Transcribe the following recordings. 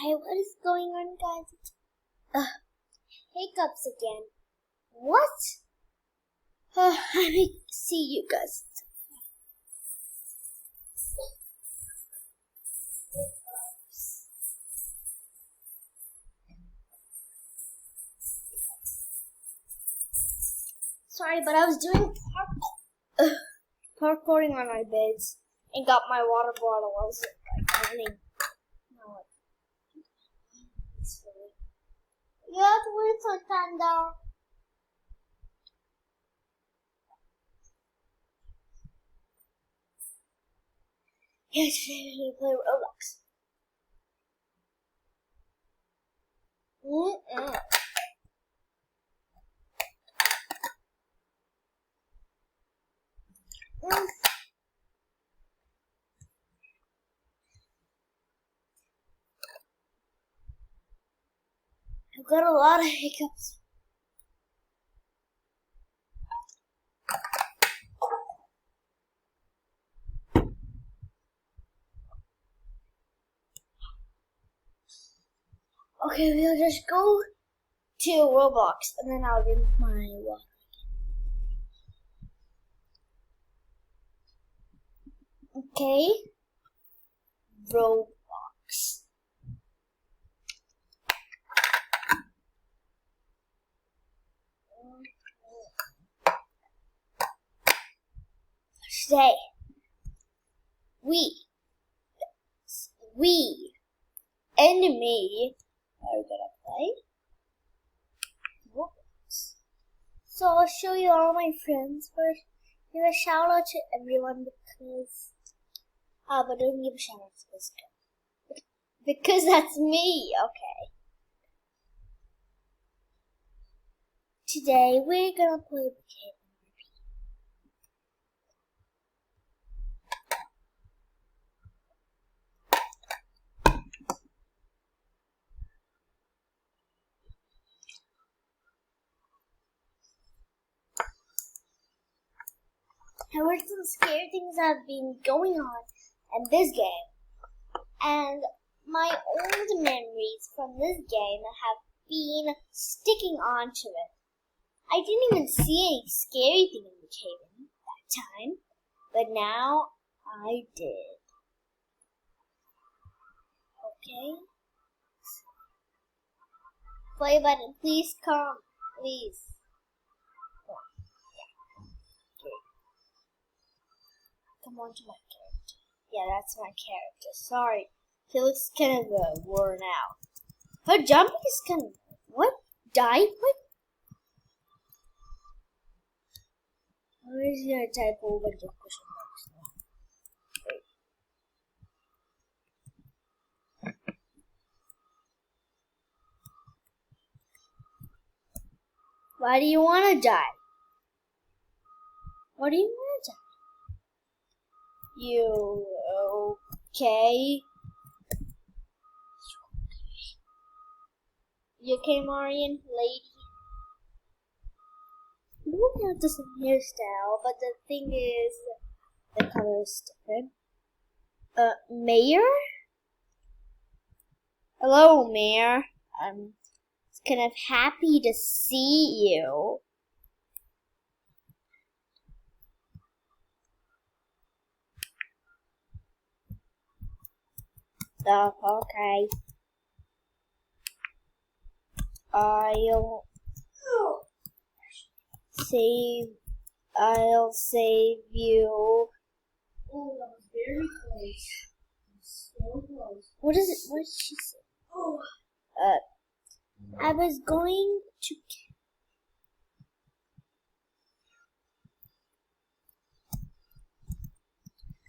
Hey, what is going on, guys? Hiccups again. What? Let me see you guys. Sorry, but I was doing parkouring on my beds and got my water bottle. I was running. No, it's really. You have to wait for thunder. Yes, we play Roblox. I've got a lot of hiccups. Okay, we'll just go to Roblox and then I'll drink my water. Okay, Roblox. Today, we and me are gonna play Roblox. So I'll show you all my friends first. Give a shout out to everyone but don't give a shout out to this guy because that's me. Okay. Today we're gonna play brookheven. There were some scary things that have been going on in this game. And my old memories from this game have been sticking onto it. I didn't even see any scary thing in the cave that time, but now I did. Okay? Play button, please come. Please. Come on to my character. Yeah, that's my character. Sorry. He looks kind of worn out. Her jumping is kind of... What? Die? What? Where is your type of bunch of question marks now? Wait. Why do you want to die? What do you want to die? You okay? You okay, Marian? Lady? You don't have the same hairstyle, but the thing is, the color is different. Mayor? Hello, Mayor. I'm kind of happy to see you. Oh, okay. I'll save you. Oh, that was very close. So close. What is it? What did she say? Oh. I was going to.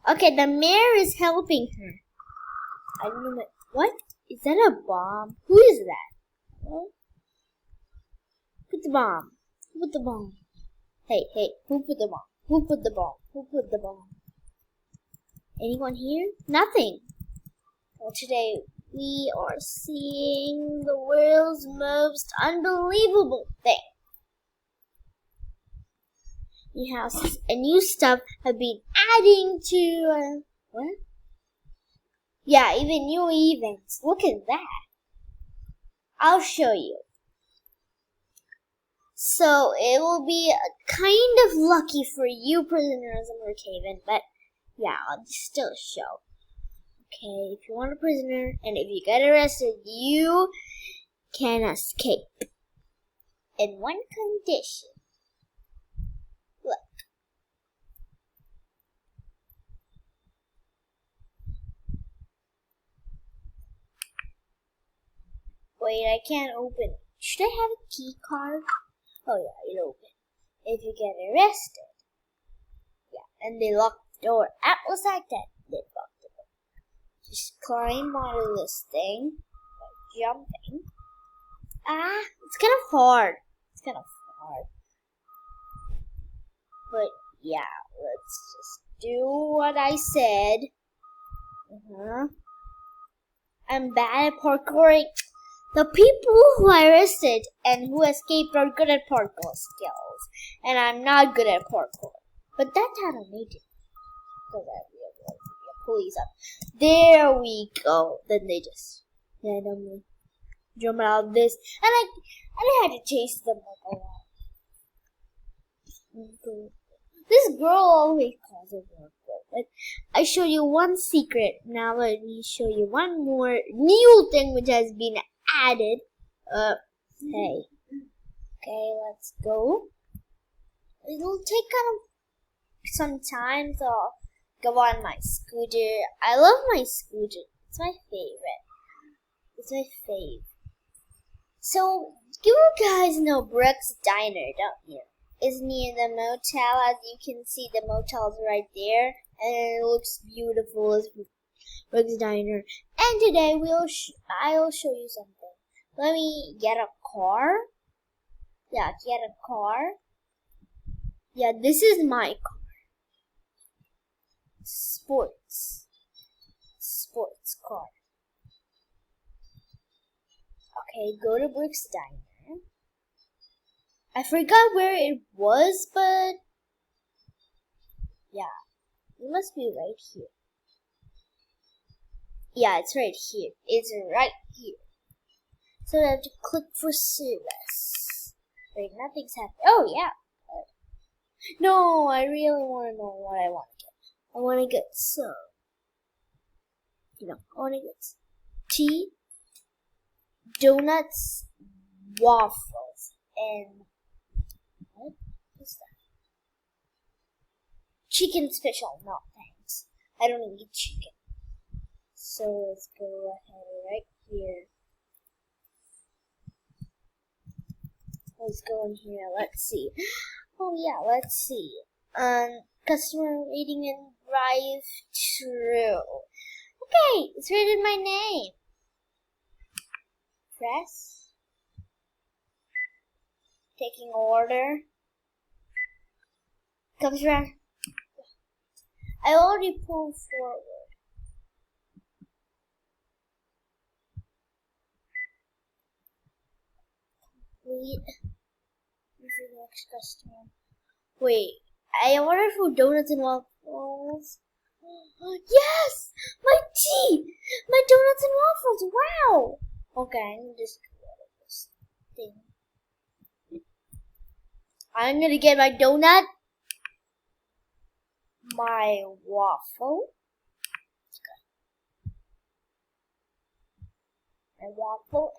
Okay, the mayor is helping her. I don't know what? Is that a bomb? Who is that? What? Put the bomb. Who put the bomb? Hey, who put the bomb? Who put the bomb? Who put the bomb? Anyone here? Nothing. Well, today we are seeing the world's most unbelievable thing. New houses and new stuff have been adding to what? Yeah, even new events. Look at that. I'll show you. So it will be kind of lucky for you prisoners in Brookhaven, but yeah, I'll still show. Okay, if you want a prisoner and if you get arrested, you can escape. In one condition. Look. Wait, I can't open it. Should I have a key card? Oh yeah, it opened. If you get arrested. Yeah, and they lock the door. Was like that. They locked the door. Just climb out of this thing by jumping. It's kind of hard. But yeah, let's just do what I said. I'm bad at parkouring. The people who I arrested and who escaped are good at parkour skills. And I'm not good at parkour. But that time I made it. Because I realized the police up. There we go. Then they just randomly jump out of this. And I had to chase them like a lot. This girl always calls it girl. But I show you one secret. Now let me show you one more new thing which has been added. Hey. Okay, let's go. It'll take kind of some time, so I'll go on my scooter. I love my scooter. It's my favorite. So, you guys know Brooks Diner, don't you? It's near the motel. As you can see, the motel's right there. And it looks beautiful as Brooks Diner. And today I'll show you something. Let me get a car. Yeah, get a car. Yeah, this is my car. Sports car. Okay, go to Brooks Diner. I forgot where it was, but yeah, it must be right here. Yeah, it's right here. It's right here. So I have to click for service. Wait, nothing's happening. Oh, yeah. No, I really want to know what I want to get. I want to get some, I want to get tea, donuts, waffles, and what is that? Chicken special. No, thanks. I don't need chicken. So let's go ahead right here. Let's go in here. Let's see. Oh yeah, let's see. Customer rating and drive-through. Okay, it's written my name. Press. Taking order. Comes around. I already pulled forward. Wait. This is the next customer. Wait, I ordered food, donuts, and waffles. Yes! My tea! My donuts and waffles! Wow! Okay, I'm gonna just go out of this thing. I'm gonna get my donut, my waffle,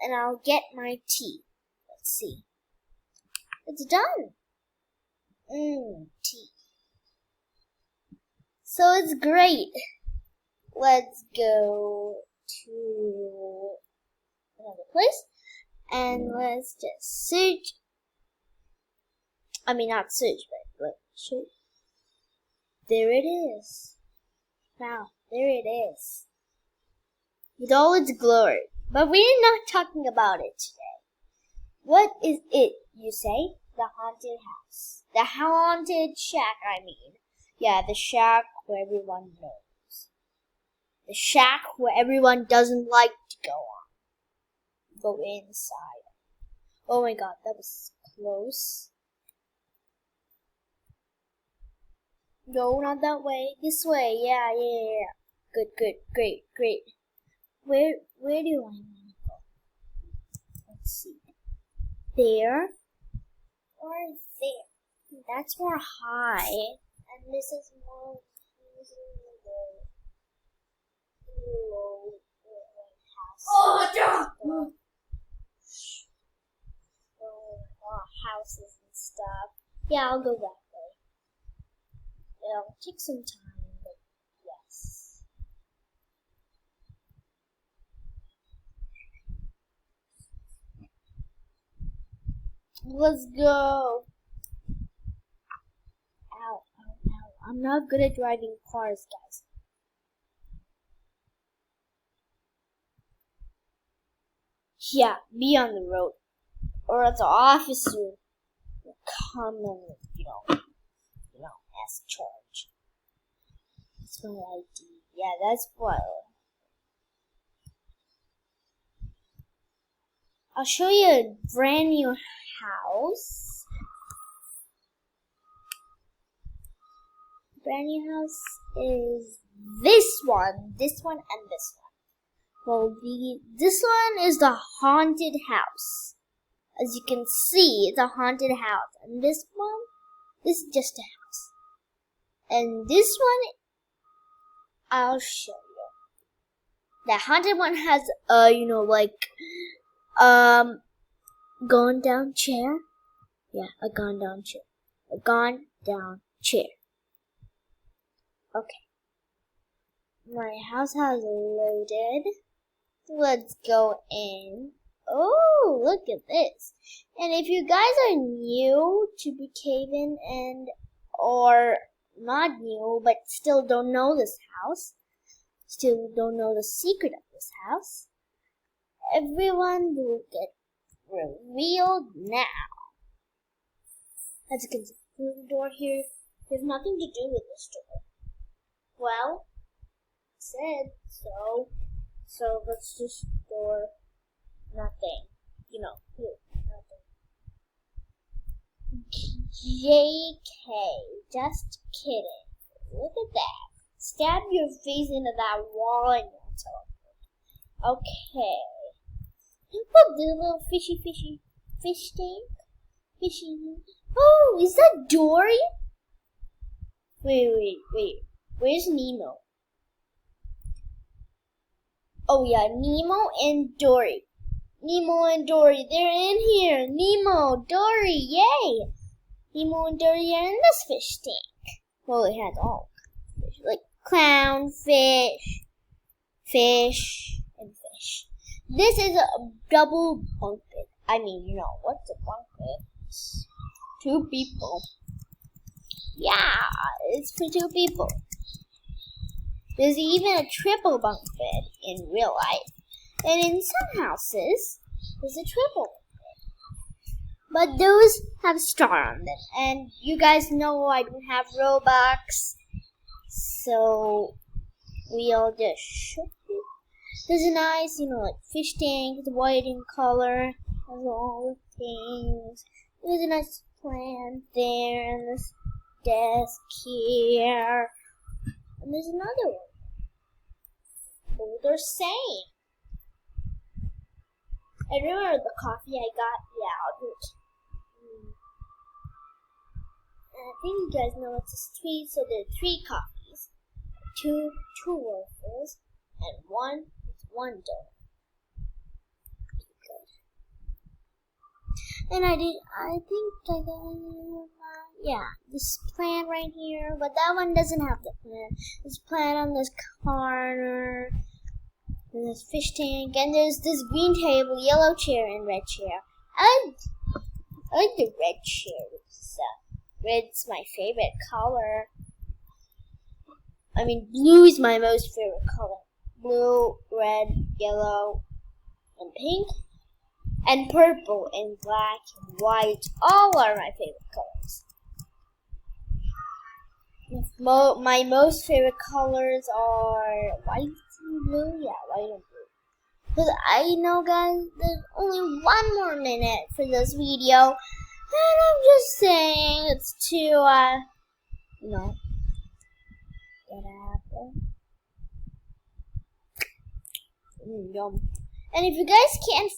and I'll get my tea. Let's see. It's done. Tea. So it's great. Let's go to another place and let's just search. I mean, not search, but let's show. There it is. Wow, there it is. With all its glory. But we're not talking about it today. What is it, you say? The haunted house. The haunted shack, I mean. Yeah, the shack where everyone knows. The shack where everyone doesn't like to go on. Go inside. Oh my god, that was close. No, not that way. This way. Yeah. Good, good, great, great. Where do I want to go? Let's see. There or there? That's more high, and this is more low house. Oh, Houses and stuff. Yeah, I'll go that way. It'll take some time, but yes. Let's go. Ow, ow, ow. I'm not good at driving cars, guys. Yeah, be on the road. Or else the officer will come and, ask charge. That's my ID. Yeah, that's what. I'll show you a brand new house. Brand new house is this one, and this one. Well, this one is the haunted house. As you can see, it's a haunted house. And this is just a house. And this one, I'll show you. The haunted one has gone down chair. Yeah, a gone down chair. A gone down chair. Okay. My house has loaded. Let's go in. Oh, look at this. And if you guys are new to brookheven or not new, but still don't know this house, still don't know the secret of this house, everyone will get revealed now. As you can see, the door here, there's nothing to do with this door. Well, I said so. So let's just store nothing. Nothing. JK, just kidding. Look at that. Stab your face into that wall and you'll teleport. Okay. Look, there's a little fishy fish tank. Fishy. Oh, is that Dory? Wait. Where's Nemo? Oh yeah, Nemo and Dory. Nemo and Dory, they're in here. Nemo, Dory, yay! Nemo and Dory are in this fish tank. Well, it has all fish, like clown, fish, and fish. This is a double bunk bed. I mean, what's a bunk bed? It's 2 people. Yeah, it's for 2 people. There's even a triple bunk bed in real life. And in some houses, there's a triple bunk bed. But those have star on them. And you guys know I don't have Robux. So, we'll just show you. There's a nice, fish tank. It's white in color. Has all the things. There's a nice plant there. And this desk here. And there's another one. Oh, they're same. I remember the coffee I got. Yeah, I'll do it. And I think you guys know it's 3, so there are 3 coffees. 2 waffles, and 1 donut. Good. And I think I got, this plant right here, but that one doesn't have the plant. There's plant on this corner, and this fish tank, and there's this green table, yellow chair, and red chair. I like the red chair. Red's my favorite color. I mean, blue is my most favorite color. Blue, red, yellow, and pink. And purple, and black, and white. All are my favorite colors. My most favorite colors are white and blue. Yeah, white and blue. Because I know, guys, there's only 1 more minute for this video. And I'm just saying it's to, get apple. Yum. And if you guys can't